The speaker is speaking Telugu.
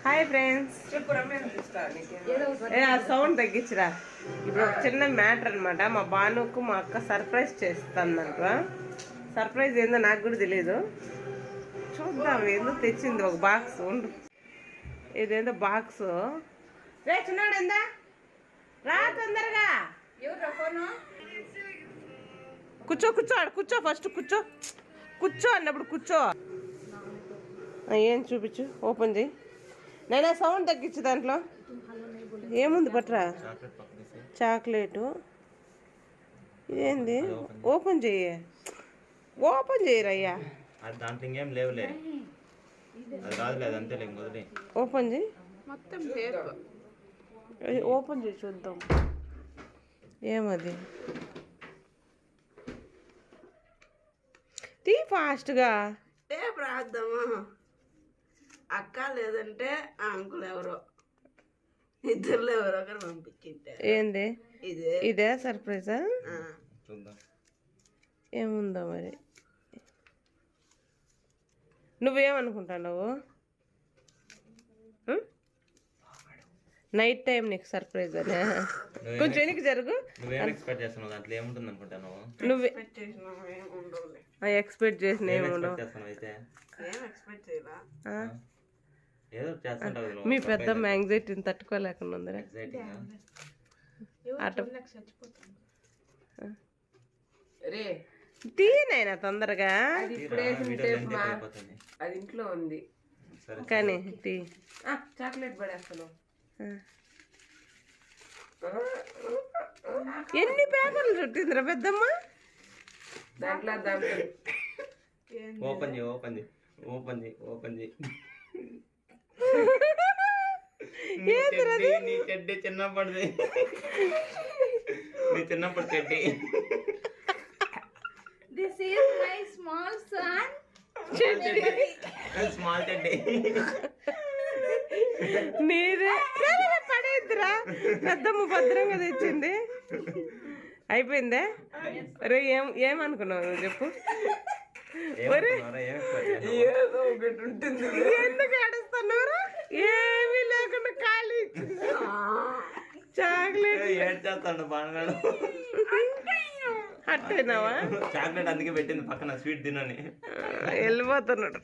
Hi friends, sound తగ్గించరా. ఇప్పుడు ఒక చిన్న మ్యాటర్ అనమాట. మా బానుకు మా అక్క సర్ప్రైజ్ చేస్తుందంట. సర్ప్రైజ్ ఏందో నాకు కూడా తెలియదు. చూద్దాం. ఏందో తెచ్చింది ఒక బాక్స్. ఇదేందో బాక్స్. రే చిన్నాడు ఎందా రా తొందరగా. కూర్చో కూర్చో కూర్చో, ఫస్ట్ కూర్చో. కూర్చో అన్నప్పుడు కూర్చో. ఏం చూపించు, ఓపెన్ చేయి. నేనే సౌండ్ తగ్గించు. దాంట్లో ఏముంది పట్రా? చాక్లెటు. ఇదేంది? ఓపెన్ చెయ్యి. ఓపెన్ చేయరయ్యా. దాంట్లో ఇంకేం లేవులే. ఓపెన్ చేయి. ఓపెన్ చేయి చూద్దాం. ఏమది? తీ ఫాస్ట్గా. ఏ ప్రార్థమా అక్క లేదంటే ఆ అంకుల్ ఎవరో ఇద్దరులో ఎవరో ఒకరు పంపించింటారు. ఏంది ఇదే సర్ప్రైజా? ఏముందో మరి. నువ్వేమనుకుంటున్నావు? నైట్ టైం నీకు సర్ప్రైజ్ అనే. కొంచెం వెనక్కి జరుగు. నువ్వే ఎక్స్పెక్ట్ చేసిన మీ పెద్ద యాంగ్జైటీని తట్టుకోలేకుండా ఉందిరా. తీనైనా తొందరగా. అది ఇంట్లో ఉంది కానీ తీ. చాక్లెట్ పడేస్తాను. ఎన్ని పేపర్లు చుట్టిందిరా పెద్దమ్మ? దాంట్లో ఓపెన్ చేయి, ఓపెన్ చేయి, ఓపెన్ చేయి, ఓపెన్ చేయి. నీ చెడ్డి చిన్నప్పటిది. నీ చిన్నప్పటి చెడ్డి. This is my small son. Small చెడ్డి. నీరే పడేద్దురా. పెద్దమ్మ భద్రంగా తెచ్చింది. అయిపోయిందే. రే ఏమనుకున్నావు నువ్వు చెప్పు. ఏదో ఒకటి ఉంటుంది. ఎందుకు ఏడుస్తున్నారా? ఏమీ లేకుండా ఖాళీ ఇచ్చింది. చాక్లెట్ ఏడ్చేస్తాడు బాగా. అట్టేనావా? చాక్లెట్ అందుకే పెట్టింది పక్కన, స్వీట్ తినని. వెళ్ళిపోతున్నాడు.